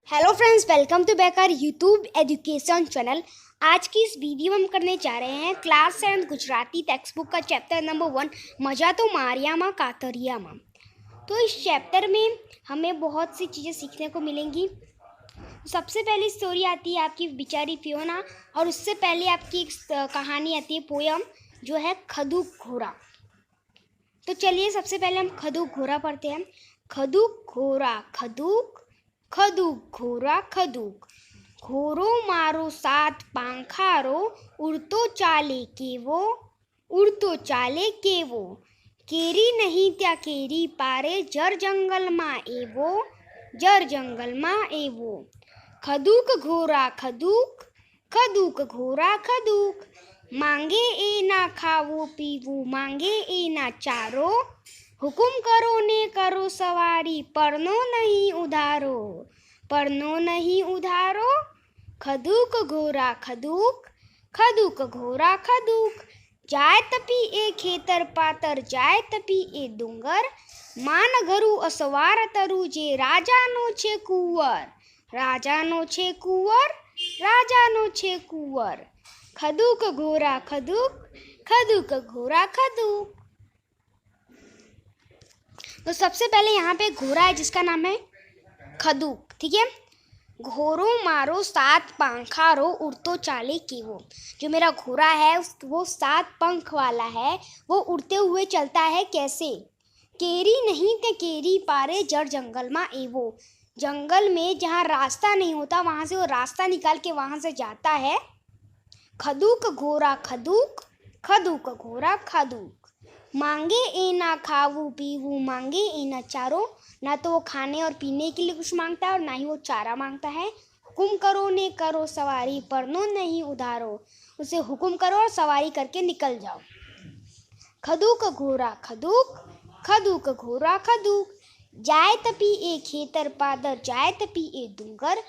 Hello friends, welcome to back our YouTube education channel. आज की इस वीडियो में हम करने जा रहे हैं क्लास 7 गुजराती टेक्स्ट बुक का चैप्टर नंबर 1 मजा तो मारियामा कातरियामा। तो इस चैप्टर में हमें बहुत सी चीज़ें सीखने को मिलेंगी। सबसे पहली स्टोरी आती है आपकी बिचारी फियोना, और उससे पहले आपकी एक कहानी आती है, पोयम, जो है खदूक घोड़ा। तो चलिए सबसे पहले हम खदूक घोड़ा पढ़ते हैं। खदूक घोड़ा खदूक, खदूक घोड़ा खदूक, घोरो मारो सात પાંખારો, ઉડતો ચાલે કેવો, ઉડતો ચાલે કેવો, કેરી નહીં ત્યાં કેરી પારે, જર જંગલમાં એવો, જર જંગલમાં એવો, ખદૂક ઘોરા ખદૂક, ખદૂક ઘોરા ખદૂક, માંગે એ ના ખાવું પીવું, માંગે એ ના ચારો, हुकुम करो ने करो सवारी, परनो नहीं उधारो, परनो नहीं उधारो, खदूक घोड़ा खदूक, खदूक घोड़ा खदूक, जाय तपी ए खेतर पातर, जाय तपी ए डूंगर, मान घरू असवार तरु, जे राजानो छे कुंवर, राजानो छे कुंवर, राजानो छे कुंवर, खदूक घोड़ा खदूक, खदूक घोड़ा खदूक। तो सबसे पहले यहाँ पे घोड़ा है जिसका नाम है खदूक, ठीक है। घोरो मारो सात પાંખારો, उड़तो चाले केवो। जो मेरा घोड़ा है वो 7 पंख वाला है, वो उड़ते हुए चलता है कैसे। केरी नहीं ते केरी पारे, जड़ जंगल में एवो, जंगल में जहाँ रास्ता नहीं होता वहाँ से वो रास्ता निकाल के वहाँ से जाता है। खदूक घोड़ा खदूक, खदूक घोड़ा खदूक, मांगे ए ना खावू पीवू, मांगे ए ना चारो, ना तो वो खाने और पीने के लिए कुछ मांगता है और ना ही वो चारा मांगता है। हुकुम करो ने करो सवारी, परनो नहीं उधारो, उसे हुकुम करो और सवारी करके निकल जाओ। खदूक घोड़ा खदूक, खदूक घोड़ा खदूक, जाए तपी ए खेतर पादर, जाए तपी ए डूंगर,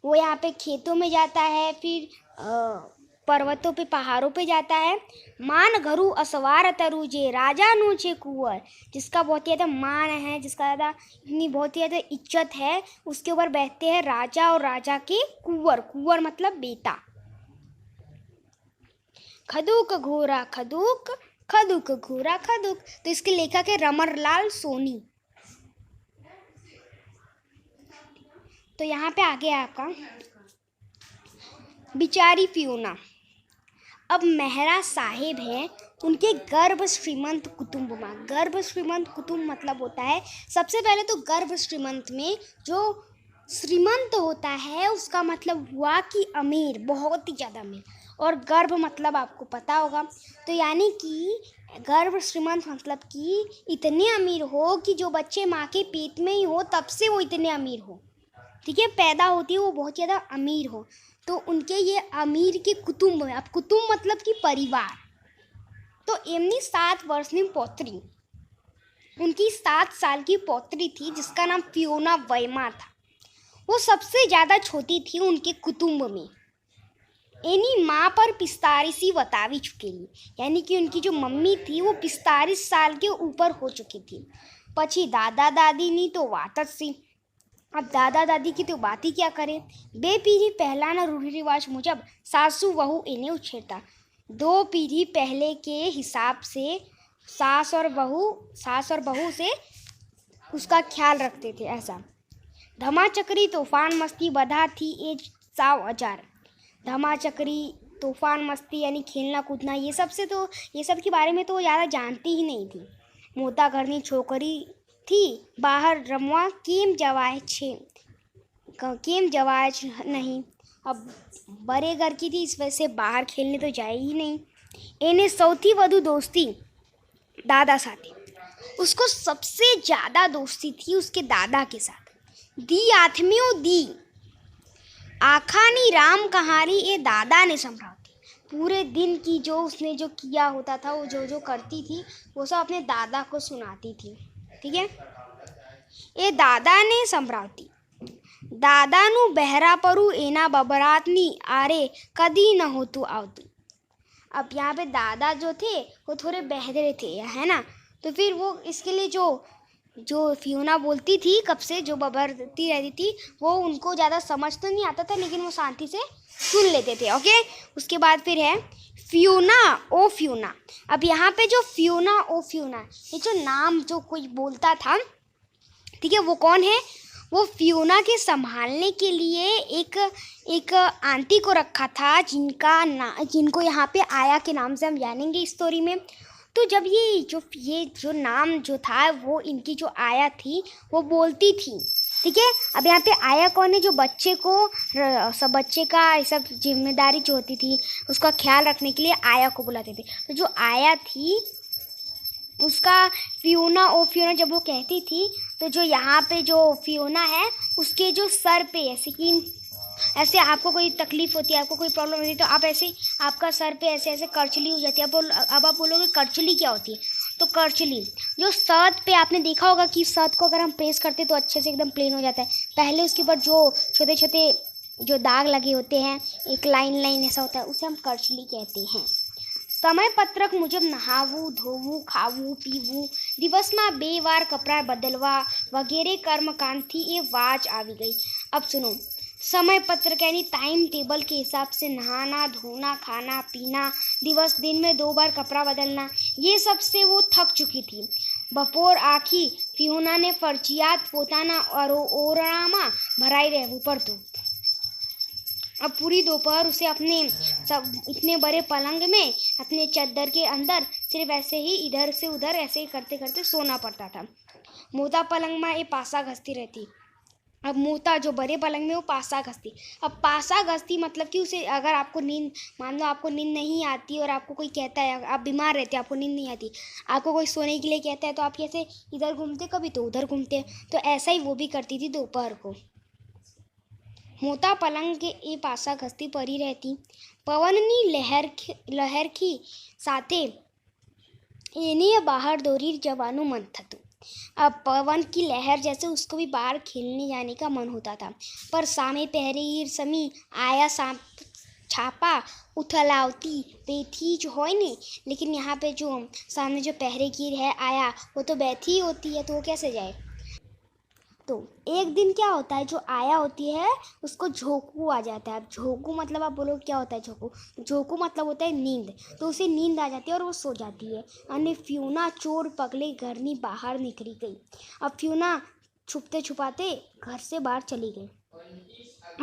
वो यहाँ पे खेतों में जाता है, फिर पर्वतों पे पहाड़ों पे जाता है। मान घरू असवार तरु, जे राजा नो छे कुंवर, जिसका बहुत ही ज़्यादा मान है, जिसका ज़्यादा इतनी बहुत ही ज़्यादा इज्जत है, उसके ऊपर बैठते हैं राजा और राजा के कुंवर, कुंवर मतलब बेटा। खदूक घोड़ा खदूक, खदूक घोड़ा खदूक। तो इसके लेखक है रमणलाल सोनी। तो यहाँ पे आगे आपका बिचारी फियोना। अब मेहरा साहेब हैं, उनके गर्भ श्रीमंत कुटुंब में, गर्भ श्रीमंत कुटुंब मतलब होता है, सबसे पहले तो गर्भ श्रीमंत में जो श्रीमंत होता है उसका मतलब हुआ कि अमीर, बहुत ही ज़्यादा अमीर, और गर्भ मतलब आपको पता होगा, तो यानी कि गर्भ श्रीमंत मतलब कि इतने अमीर हो कि जो बच्चे माँ के पेट में ही हो तब से वो इतने अमीर हो, ठीक है, पैदा होती है वो बहुत ज़्यादा अमीर हो। तो उनके ये अमीर के कुटुंब में, अब कुटुंब मतलब कि परिवार, तो एमनी 7 वर्षनी पौत्री, उनकी 7 साल की पौत्री थी जिसका नाम फियोना वैमा था। वो सबसे ज़्यादा छोटी थी उनके कुटुंब में। एनी माँ पर 45 वतावी चुकेली, यानी कि उनकी जो मम्मी थी वो 45 साल के ऊपर हो चुकी थी। पछी दादा दादीनी तो वात ज सी। अब दादा दादी की तो बात ही क्या करें। बे पीढ़ी पहलाना रूढ़ि रिवाज मुजब सासू वहू इन्हें उछेरता, 2 पीढ़ी पहले के हिसाब से सास और बहू से उसका ख्याल रखते थे, ऐसा। धमा चक्री तूफान मस्ती बधा थी एज 100,000। धमा चक्री तूफान मस्ती यानी खेलना कूदना, ये सब के बारे में तो ज़्यादा जानती ही नहीं थी। मोटा घरनी छोकरी थी, बाहर रमवा केम जवाय छे, केम जवाय नहीं। अब बड़े घर की थी, इस वजह से बाहर खेलने तो जाए ही नहीं। एने सौथी वधु दोस्ती दादा साथे, उसको सबसे ज़्यादा दोस्ती थी उसके दादा के साथ। दी आत्मियों दी आखानी राम कहानी, ये दादा ने संभालती, पूरे दिन की जो उसने जो किया होता था, वो जो करती थी वो सब अपने दादा को सुनाती थी, ठीक है। ये दादा ने संभळावती, दादानु बहरा परू एना बबरातनी आरे कदी न होतु आवतु। अब यहाँ पे दादा जो थे वो थोड़े बहरे थे, है ना, तो फिर वो इसके लिए जो जो फियोना बोलती थी कब से, जो बबरती रहती थी, वो उनको ज़्यादा समझ तो नहीं आता था, लेकिन वो शांति से सुन लेते थे। ओके, उसके बाद फिर है फियोना ओ फियोना। अब यहाँ पे जो फियोना ओ फियोना, ये जो नाम जो कोई बोलता था, ठीक है, वो कौन है? वो फियोना के संभालने के लिए एक आंटी को रखा था, जिनको यहाँ पे आया के नाम से हम जानेंगे इस स्टोरी में। तो जब ये जो नाम जो था, वो इनकी जो आया थी वो बोलती थी, ठीक है। अब यहाँ पे आया कौन है? जो बच्चे को सब बच्चे का ये सब जिम्मेदारी जो होती थी उसका ख्याल रखने के लिए आया को बुलाते थे। तो जो आया थी उसका फियोना ओ फियोना जब वो कहती थी, तो जो यहाँ पे जो फियोना है उसके जो सर पे ऐसे आपको कोई तकलीफ़ होती है, आपको कोई प्रॉब्लम होती है, तो आप ऐसे आपका सर पे ऐसे ऐसे करचली हो जाती है। अब आप बोलोगे करचली क्या होती है? तो करचली जो शर्ट पे आपने देखा होगा कि शर्ट को अगर हम प्रेस करते तो अच्छे से एकदम प्लेन हो जाता है। पहले उसके ऊपर जो छोटे छोटे जो दाग लगे होते हैं, एक लाइन लाइन ऐसा होता है, उसे हम करचली कहते हैं। समय पत्रक मुजब नहावू धोवू खावू पीवू દિવસમાં 2 વાર કપડાં બદલવા વગેરે કર્મકાંડથી એ વાજ આવી गई। अब सुनो, समय पत्रक यानी टाइम टेबल के हिसाब से नहाना धोना खाना पीना, दिन में 2 बार कपड़ा बदलना, ये सब से वो थक चुकी थी। बपोर आखी फियोना ने फरजियात पोताना और ओरणामा भराई रहવું પડતું। अब पूरी दोपहर उसे अपने सब इतने बड़े पलंग में अपने चद्दर के अंदर सिर्फ ऐसे ही इधर से उधर ऐसे ही करते करते सोना पड़ता था। मोटा पलंग में ये पासा घसती रहती। अब मोटा जो बड़े पलंग में वो पासा घसती। अब पासा घसती मतलब कि उसे अगर आपको नींद, मान लो आपको नींद नहीं आती और आपको कोई कहता है, आप बीमार रहते हैं, आपको नींद नहीं आती, आपको कोई सोने के लिए कहता है, तो आप कैसे इधर घूमते, कभी तो उधर घूमते। तो ऐसा ही वो भी करती थी दोपहर को। मोटा पलंग के ए पासा घसती पड़ी रहती। પવનની લહેરખી સાથે એને બહાર દોરી જવાનું મન થતું। अब पवन की लहर जैसे उसको भी बाहर खेलने जाने का मन होता था, पर सामे पहरेगीर समी आया छापा उथलावती बैठी जो होय ने। लेकिन यहाँ पे जो सामने जो पहरेगीर है आया, वो तो बैठी ही होती है, तो वो कैसे जाए? तो एक दिन क्या होता है, जो आया होती है उसको झोंकू आ जाता है। अब झोंकू मतलब आप बोलो क्या होता है? झोंकू मतलब होता है नींद। तो उसे नींद आ जाती है और वो सो जाती है। અને ફ્યુના ચોર પગલે ઘરની બહાર નીકળી ગઈ। अब फ्यूना छुपते छुपाते घर से बाहर चली गई।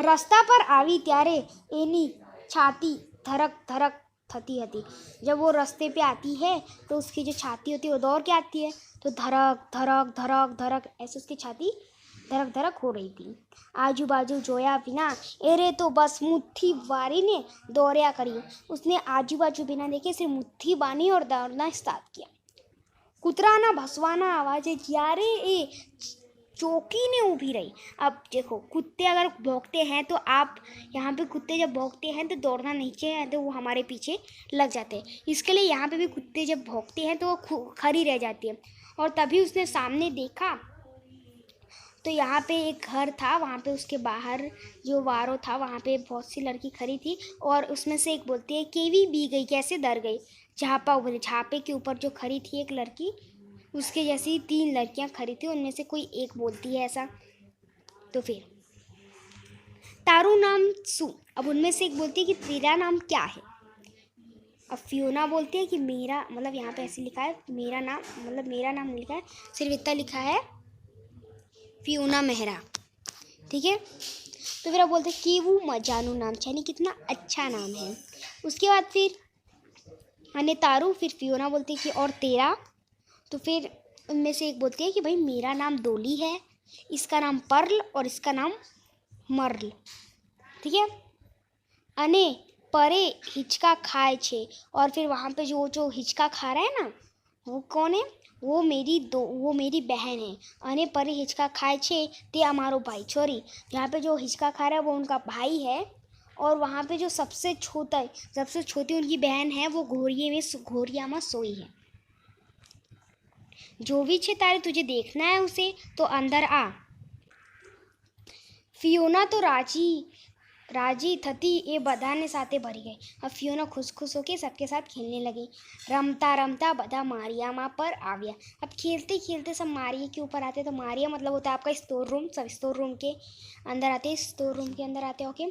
रस्ता पर આવી ત્યારે એની छाती धड़क धड़क थती हती। जब वो रास्ते पे आती है तो उसकी जो छाती होती है वो दौड़ के आती है, तो धड़क धड़क धड़क धड़क ऐसे उसकी छाती धड़क धड़क हो रही थी। आजू बाजू जोया बिना एरे तो बस मुट्ठी वारी ने दौड़या करी। उसने आजू बाजू बिना देखे सिर्फ मुट्ठी बानी और दौड़ना स्टार्ट किया। कुतराना भसवाना आवाज़े જ્યારે એ चौकीने ऊभी रही। अब देखो, कुत्ते अगर भौंकते हैं तो आप यहाँ पे कुत्ते जब भौंकते हैं तो दौड़ना नहीं चाहिए, तो वो हमारे पीछे लग जाते हैं। इसके लिए यहाँ पे भी कुत्ते जब भौंकते हैं तो वो खड़ी रह जाती है। और तभी उसने सामने देखा तो यहाँ पे एक घर था, वहाँ पे उसके बाहर जो वारो था वहाँ पे बहुत सी लड़की खड़ी थी, और उसमें से एक बोलती है केवी बी गई, कैसे डर गई। झापा बोले, झापे के ऊपर जो खड़ी थी एक लड़की, उसके जैसी 3 लड़कियाँ खड़ी थी, उनमें से कोई एक बोलती है ऐसा। तो फिर तारू नाम सु। अब उनमें से एक बोलती है कि तेरा नाम क्या है। अब फियोना बोलती है कि मेरा, मतलब यहाँ पे ऐसे लिखा है मेरा नाम, मतलब मेरा नाम नहीं लिखा है, सिर्फ इतना लिखा है फियोना मेहरा, ठीक है। तो फिर अब बोलते हैं कि वो मजानू नाम यानी कितना अच्छा नाम है। उसके बाद फिर अने तारू, फिर फियोना बोलती है कि और तेरा। तो फिर उनमें से एक बोलती है कि भाई मेरा नाम डोली है, इसका नाम पर्ल और इसका नाम मर्ल, ठीक है। अने परे हिचका खाए छे। और फिर वहाँ पे जो हिचका खा रहा है ना, वो कौन है? वो मेरी बहन है। अने परे हिचका खाए छे ते अमारो भाई। सॉरी, यहाँ पे जो हिचका खा रहा है वो उनका भाई है, और वहाँ पे जो सबसे छोटी उनकी बहन है वो घोरिया में सोई है। जो भी छे तारे तुझे देखना है उसे तो अंदर आ। फियोना तो राजी थती ये बधाने साथे भरी गई। अब फियोना खुश खुश होके सबके साथ खेलने लगी। रमता रमता बधा मारिया माँ पर आ गया। अब खेलते खेलते सब मारिया के ऊपर आते, तो मारिया मतलब होता है आपका स्टोर रूम। सब स्टोर रूम के अंदर आते, स्टोर रूम के अंदर आते होके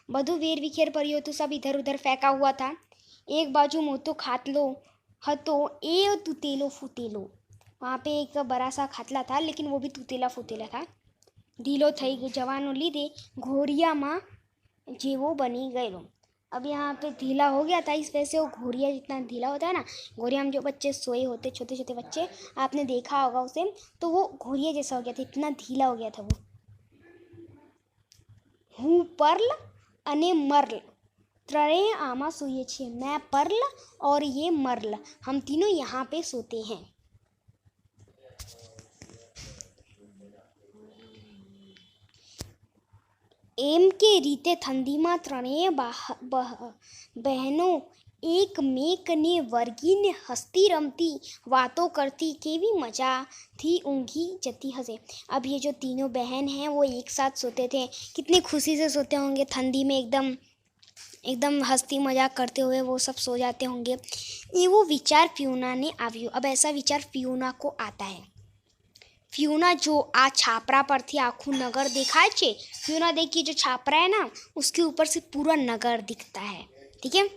बधु वेर विखेर पड़ी हो, तो सब इधर उधर फेंका हुआ था। एक बाजू मोतो खातलो हतो ए तुतेलो फुतेलो, वहाँ पे एक बड़ा सा खातला था, लेकिन वो भी तुतेला फुतेला था। ढीलो थई जवानो लीधे घोरियाમાં जेवो बनी गयो। अब यहाँ पे ढीला हो गया था, इस वजह से वो घोरिया जितना ढीला होता है ना, घोरिया में जो बच्चे सोए होते छोटे छोटे बच्चे, आपने देखा होगा उसे, तो वो घोरिया जैसा हो गया था, इतना ढीला हो गया था वो। હું पर्ल અને मर्ल ત્રણેય આમાં સૂઈએ છીએ। मैं पर्ल और ये मर्ल, हम तीनों यहाँ पे सोते हैं। एम के रीते ठंडीમાં ત્રણેય બહેનો એકમેકને વર્ગીને હસતી रमती बातों करती केवी मजा थी ऊँघी जती हंसे। अब ये जो तीनों बहन हैं वो एक साथ सोते थे, कितनी खुशी से सोते होंगे ठंडी में, एकदम एकदम हंसती मजाक करते हुए वो सब सो जाते होंगे। ये वो विचार फियोना ने આવ્યો। अब ऐसा विचार फियोना को आता है। फियोना जो आ छापरा पर थी आखू नगर देखाय छे, फियोना देखिए जो छापरा है ना, उसके ऊपर से पूरा नगर दिखता है। ठीक है,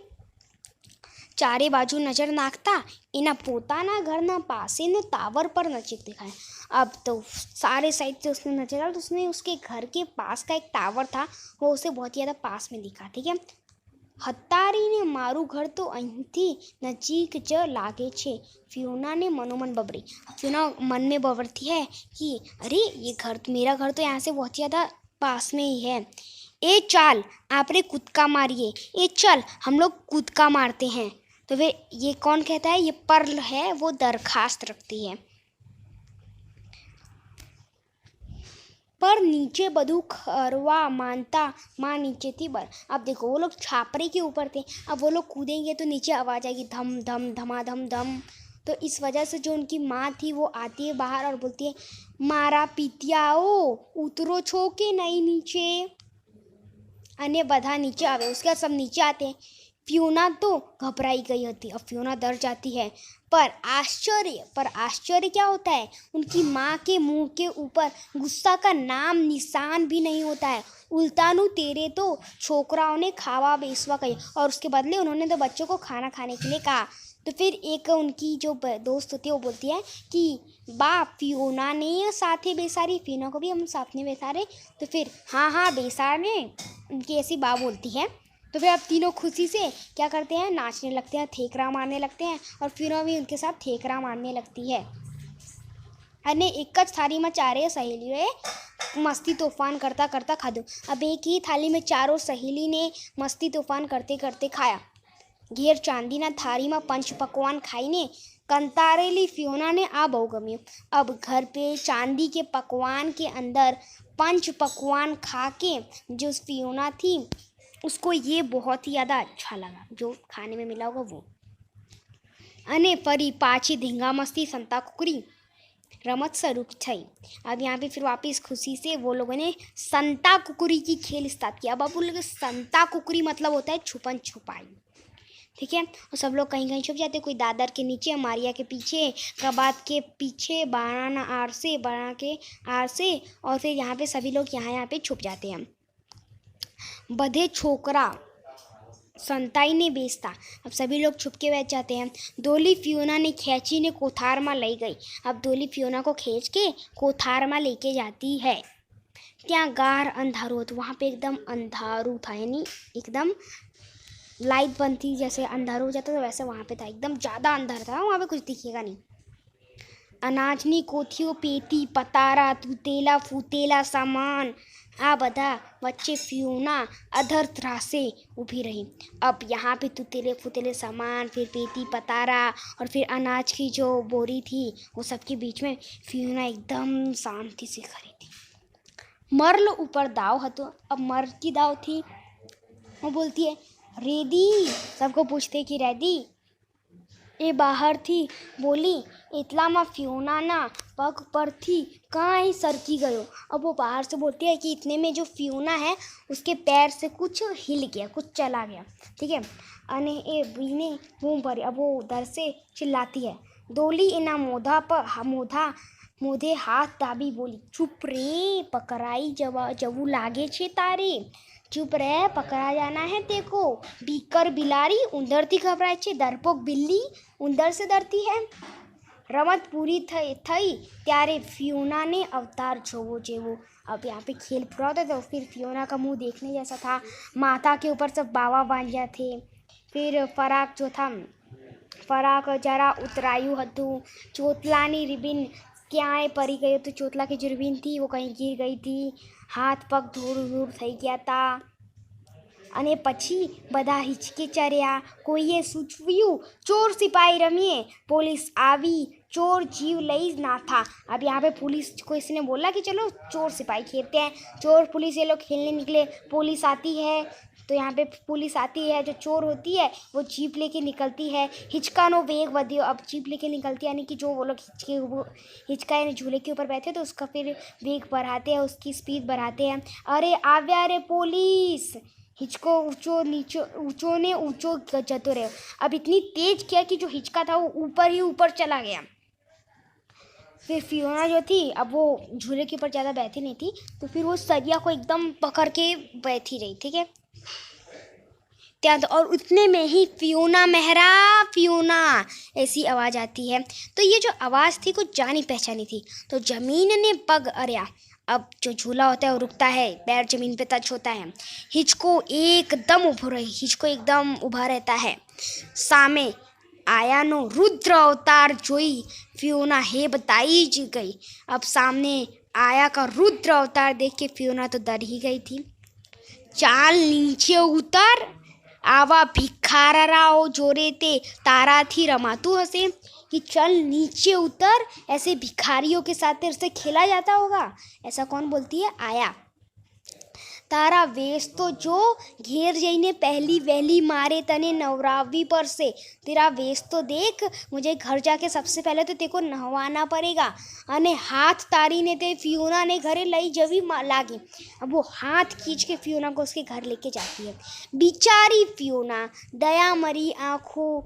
चारे बाजू नजर नाखता एना पोताना घरना पासेनो टावर पर नजीक दिखाया। अब तो सारे साइड से उसने नजर डाला, तो उसने उसके घर के पास का एक टावर था, वो उसे बहुत ज़्यादा पास में दिखा। ठीक है, हत्तारीने मारू घर तो અહીંથી नजीक ज लागे छे। फियोना ने मनोमन बबरी। फियोना मन में बबरती है कि अरे ये घर, मेरा घर तो यहाँ से बहुत ज़्यादा पास में ही है। ए चाल आपने कूदका मारिए, ए चल हम लोग कूदका मारते हैं। तो फिर ये कौन कहता है? ये पर्ल है, वो दरखास्त रखती है। पर नीचे बधु खरवा मानता माँ नीचे थी बर। अब देखो वो लोग छापरे के ऊपर थे, अब वो लोग कूदेंगे तो नीचे आवाज़ आएगी धम धम धमाधम धम। तो इस वजह से जो उनकी माँ थी वो आती है बाहर और बोलती है मारा पितियाओ उतरो छो के नहीं नीचे। अन्य बधा नीचे आवे, उसके बाद सब नीचे आते हैं। फियोना तो घबराई गई होती, अब फियोना डर जाती है। पर आश्चर्य क्या होता है? उनकी माँ के मुंह के ऊपर गुस्सा का नाम निशान भी नहीं होता है। उल्टानु तेरे तो छोकराओं ने खावा बेसवा कही, और उसके बदले उन्होंने तो बच्चों को खाना खाने के लिए कहा। तो फिर एक उनकी जो दोस्त होती है वो बोलती है कि बा फियोना ने साथे बेसारी, फियोना को भी हम साथ में बेसारे। तो फिर हाँ बेसारे, उनकी ऐसी बा बोलती है। तो फिर अब तीनों खुशी से क्या करते हैं? नाचने लगते हैं, ठेकरा मारने लगते हैं, और फियोना भी उनके साथ ठेकरा मारने लगती है। અને एक જ થાળીમાં ચારેય सहेलीઓએ मस्ती तूफान करता करता खाधो। अब एक ही थाली में चारों सहेली ने मस्ती तूफान करते करते खाया। घेर चांदीना थाळीમાં पंच पकवान खाઈને कंतारेली फियोना ने आ बहु गम्યું। अब घर पे चांदी के पकवान के अंदर पंच पकवान खा के जो फियोना थी उसको ये बहुत ही ज़्यादा अच्छा लगा, जो खाने में मिला होगा वो। अने फरी पाछी धींगा मस्ती संता कुकरी रमत शुरू थई। अब यहाँ पे फिर वापस खुशी से वो लोगों ने संता कुकरी की खेल स्टार्ट किया। अब आप बोलोगे संता कुकरी मतलब होता है छुपन छुपाई। ठीक है, और सब लोग कहीं कहीं छुप जाते, कोई दादर के नीचे, मारिया के पीछे, कबात के पीछे, बनाना आर से, बना के आर से, और फिर यहाँ पे सभी लोग यहाँ पे छुप जाते हैं। बधे छोकरा संताई ने बेचता। अब सभी लोग छुप के बैठ जाते हैं। डोली फियोना ने खींची ने कोठार में ले गई। अब डोली फियोना को खींच के कोठार में लेके जाती है। त्या गार अंधारू तो वहाँ पे एकदम अंधारू था, यानी एकदम लाइट बनती जैसे अंधारू हो जाता तो वैसे वहाँ पे था, एकदम ज़्यादा अंधार था, वहाँ पे कुछ दिखेगा नहीं। अनाजनी कोठियों पेटी पतारा तूतेला फूतेला सामान आ बधा वच्चे फियोना अधर त्रासे ऊभी रही। अब यहाँ पे तूतेले फूतेले सामान, फिर पेटी पतारा और फिर अनाज की जो बोरी थी वो सबके बीच में फियोना एकदम शांति से खड़ी थी। मर्ल ऊपर दाव हतो। अब मर्ल की दाव थी, वो बोलती है रेडी, सबको पूछते कि रेडी। એ બહારથી બોલી એટલામાં ફિયોના पग पर थी कहाँ ही सरकी गयो। अब वो बाहर से बोलती है कि इतने में जो फियोना है उसके पैर से कुछ हिल गया, कुछ चला गया। ठीक है, अने ए बीने मुँह भरी। अब वो उधर से चिल्लाती है, डोली एना मोधे हाथ दाबी बोली, चुप रे पकड़ाई जबू लागे छे तारे, चुप रह पकड़ा जाना है तेको। बीकर बिलारी उंदर थी घबराए छे, डरपोक बिल्ली उंदर से डरती है। रमत पूरी थई त्यारे फियोना ने अवतार जोवो जेवो। अब यहाँ पे खेल पूरा होता तो फिर फियोना का मुंह देखने जैसा था, माथा के ऊपर सब बावा बांध्या थे। फिर फराक जो था, फराक जरा उतरायु हतु, चोतलानी रिबिन क्यांय परी गयो तो चोतला की जो रिबिन थी वो कहीं गिर गई थी, हाथ पग धूળ થઈ ગયા હતા। અને પછી બધા હિચકે ચર્યા। કોઈએ સૂચવ્યું ચોર સિપાही રમીએ, पुलिस આવી, चोर जीव लई ना था। अब यहाँ पे पुलिस को इसने बोला कि चलो चोर सिपाही खेलते हैं। चोर पुलिस ये लोग खेलने निकले, पुलिस आती है तो यहाँ पे पुलिस आती है, जो चोर होती है वो जीप लेके निकलती है। हिचकानो वेग वधियो। अब जीप लेके निकलती है, यानी कि जो वो लोग हिचका यानी झूले के ऊपर बैठे तो उसका फिर वेग बढ़ाते हैं, उसकी स्पीड बढ़ाते हैं। अरे आव्या रे पुलिस, हिचको ऊंचो ने ऊंचो जतो रहे। अब इतनी तेज किया कि जो हिचका था वो ऊपर ही ऊपर चला गया। फिर फियोना जो थी अब वो झूले के ऊपर ज़्यादा बैठी नहीं थी, तो फिर वो सरिया को एकदम पकड़ के बैठी रही। ठीक है, और उतने में ही फियोना मेहरा फियोना ऐसी आवाज़ आती है। तो ये जो आवाज़ थी कुछ जानी पहचानी थी। तो ज़मीन ने पग अरिया। अब जो झूला होता है वो रुकता है, पैर जमीन पे टच होता है। हिचको एकदम ऊभा रहता है। सामे आयानो रुद्र अवतार जोई फियोना हे बताई जी गई। अब सामने आया का रुद्र अवतार देख के फियोना तो डर ही गई थी। चाल नीचे उतर, आवा भिखाराओ जोरे ते तारा थी रमातू हसे। कि चल नीचे उतर, ऐसे भिखारियों के साथ तेरे से खेला जाता होगा। ऐसा कौन बोलती है? आया। तारा वेश तो जो घेर जईने पहली वहली मारे तने नवरावी पर से। तेरा वेश तो देख, मुझे घर जाके सबसे पहले तो तेको नहवाना पड़ेगा। अने हाथ तारी ने ते फियोना ने घरे लई जवी लागी। अब वो हाथ खींच के फियोना को उसके घर लेके जाती है। बिचारी फियोना दया मरी आँखों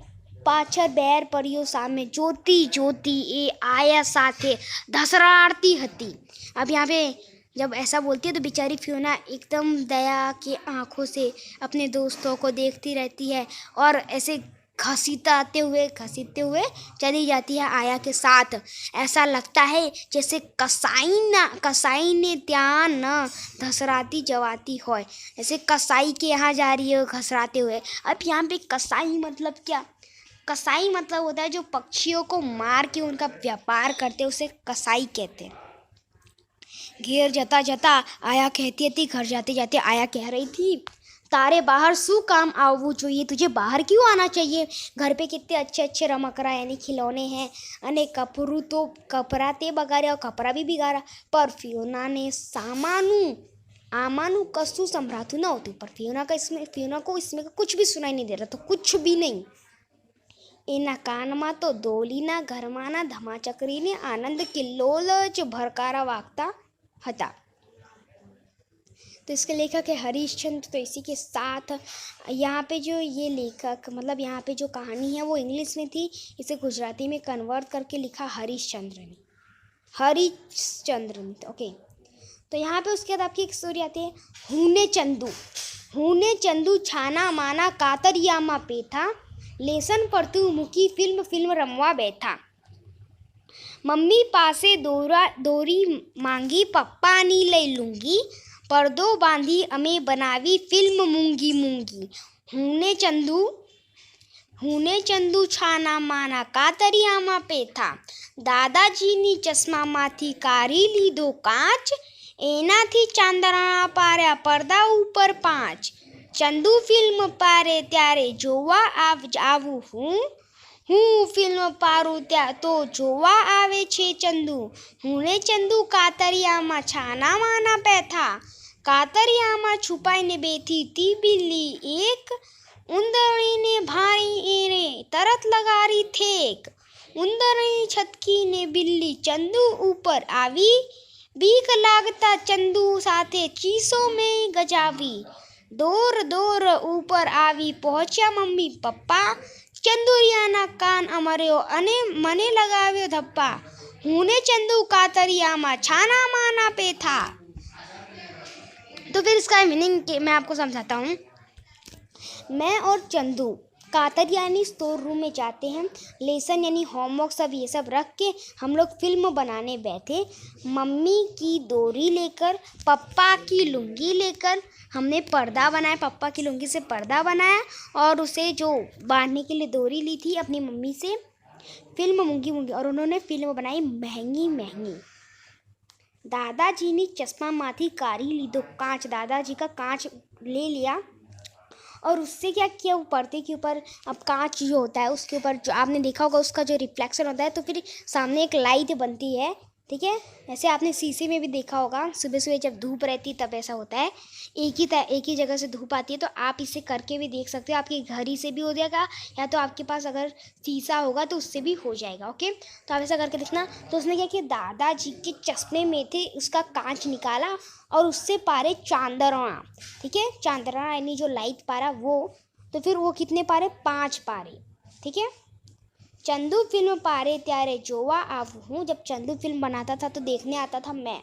पाछर बैर परियो सामे जोती जोती ए आया साथे धसराड़ती हती। अब यहाँ पे जब ऐसा बोलती है तो बेचारी फियोना एकदम दया के आँखों से अपने दोस्तों को देखती रहती है और ऐसे घसीटते हुए चली जाती है आया के साथ। ऐसा लगता है जैसे कसाई ने त्यान न धसराती जवाती हो, ऐसे कसाई के यहाँ जा रही है घसराते हुए। अब यहाँ पे कसाई मतलब क्या? कसाई मतलब होता है जो पक्षियों को मार के उनका व्यापार करते, उसे कसाई कहते हैं। घेर जता जता आया कहती थी, घर जाते जाते आया कह रही थी, तारे बाहर शू काम आवવું જોઈએ, तुझे बाहर क्यों आना चाहिए? घर पे कितने अच्छे अच्छे रमकड़ा यानी खिलौने हैं, अने कपरू तो कपड़ा ते बगाड़े और कपड़ा भी बिगाड़ा। पर फियोना ने आमानु कसूं संभळाતું न होતું। पर फियोना को इसमें कुछ भी सुनाई नहीं दे रहा, तो कुछ भी नहीं। एना कानमा तो डोलीना घरमाना धमाचकरीने आनंद किल्लोल ज भरकारा वागता हता। तो इसके लेखक है हरीशचंद्र। तो इसी के साथ यहाँ पे जो ये लेखक मतलब यहाँ पे जो कहानी है वो इंग्लिश में थी, इसे गुजराती में कन्वर्ट करके लिखा हरीशचंद्र ने। ओके, तो यहाँ पे उसके बाद आपकी एक स्टोरी आती है, हूने चंदू छाना माना कातरियामा पेठा, लेसन पड़तू मुकी फिल्म रमवा बैठा। मम्मी पासे दोरी मांगी, पप्पा नी लई लूंगी, पर्दो बांधी अमे बनावी फिल्म मूंगी मूंगी। हूने चंदू छाना माना कातरियामा पेठा, दादाजीनी चश्मामांथी काढी लीधो काच, एनाथी चांदरा पार्या पर्दा ઉપર 5। चंदू फिल्म पारे त्यारे जोवा आवूं હું ફિલ્મ પારું ત્યાં તો જોવા આવે છે ચંદુ। હુંને ચંદુ કાતરિયામાં છાનામાના બેઠા, કાતરિયામાં છુપાઈને બેઠી તી બિલ્લી એક, उंदरी ने भारी एरे तरत लगारी थेक, उंदरी छतकी ने बिल्ली चंदू ऊपर आवी, बीक लागता चंदू साथे चीसों में गजावी, दूर दूर ऊपर आवी पहुंचा मम्मी पप्पा, चंदुरियाना कान अमर्यो अने मने लगाव्यो धप्पा, हूने चंदू कातरिया मा छाना माना पे था। तो फिर इसका मीनिंग मैं आपको समझाता हूँ। मैं और चंदू कातर यानी स्टोर रूम में जाते हैं, लेसन यानी होमवर्क सब ये सब रख के हम लोग फिल्म बनाने बैठे। मम्मी की डोरी लेकर, पप्पा की लुंगी लेकर हमने पर्दा बनाया, पप्पा की लुंगी से पर्दा बनाया और उसे जो बांधने के लिए डोरी ली थी अपनी मम्मी से, फिल्म मूंगी मूंगी, और उन्होंने फिल्म बनाई महंगी महंगी। दादाजी ने चश्मा माथी कारी ली दो कांच, दादाजी का कांच ले लिया और उससे क्या किया, वो पर्दे के ऊपर, अब कांच जो होता है उसके ऊपर जो आपने देखा होगा उसका जो रिफ्लेक्शन होता है तो फिर सामने एक लाइट बनती है, ठीक है। ऐसे आपने शीशे में भी देखा होगा, सुबह सुबह जब धूप रहती तब ऐसा होता है, एक ही जगह से धूप आती है। तो आप इसे करके भी देख सकते हो, आपके घड़ी से भी हो जाएगा या तो आपके पास अगर शीशा होगा तो उससे भी हो जाएगा। ओके, तो आप ऐसा करके देखना। तो उसने क्या किया, दादाजी के चश्मे में थे उसका कांच निकाला और उससे पारे चांदरा, ठीक है, चांदरा यानी जो लाइट पारा वो। तो फिर वो कितने पारे, 5 पारे, ठीक है। चंदू फिल्म पारे त्यारे जोवा आवू हूँ, जब चंदू फिल्म बनाता था तो देखने आता था मैं,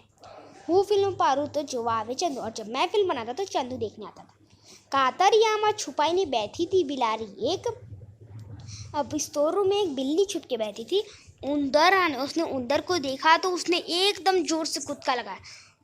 हूँ फिल्म पारू तो जोवा आवे चंदू, और जब मैं फिल्म बनाता तो चंदू देखने आता था। कातरियामा छुपाई ने बैठी थी बिलारी एक, अब स्टोर रूम में एक बिल्ली छुप के बैठी थी। उंदर आने, उसने उंदर को देखा तो उसने एकदम जोर से कूदका लगाया,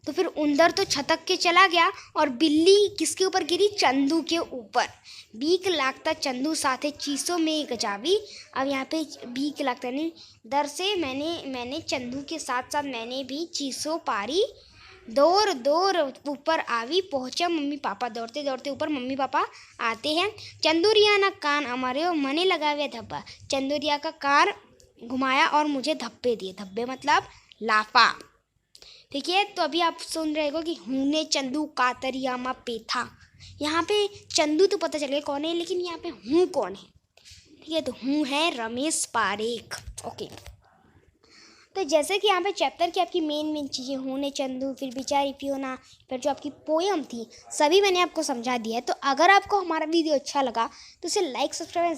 तो फिर उंदर तो छटक के चला गया और बिल्ली किसके ऊपर गिरी, चंदू के ऊपर। बीक लागता चंदू साथे चीसों में गजावी, अब यहाँ पे बीक लागता नहीं, डर से मैंने चंदू के साथ साथ मैंने भी चीसों पारी, दौड़ दौड़ ऊपर आवी पहुंचा मम्मी पापा, दौड़ते दौड़ते ऊपर मम्मी पापा आते हैं। चंदूरिया ना कान हमारे मने लगावे धब्बा, चंदूरिया का कान घुमाया और मुझे धब्बे दिए, धब्बे मतलब लाफा, ठीक है। तो अभी आप सुन रहे हो कि हूने चंदू कातरियामा पे था, यहाँ पे चंदू तो पता चल गया कौन है, लेकिन यहाँ पे हूँ कौन है, ठीक है। तो हूँ है रमेश पारेख। ओके, तो जैसे कि यहाँ पे चैप्टर की आपकी मेन चीज़ें, हूने चंदू, फिर बेचारी फियोना, फिर जो आपकी पोयम थी, सभी मैंने आपको समझा दिया है। तो अगर आपको हमारा वीडियो अच्छा लगा तो उसे लाइक, सब्सक्राइब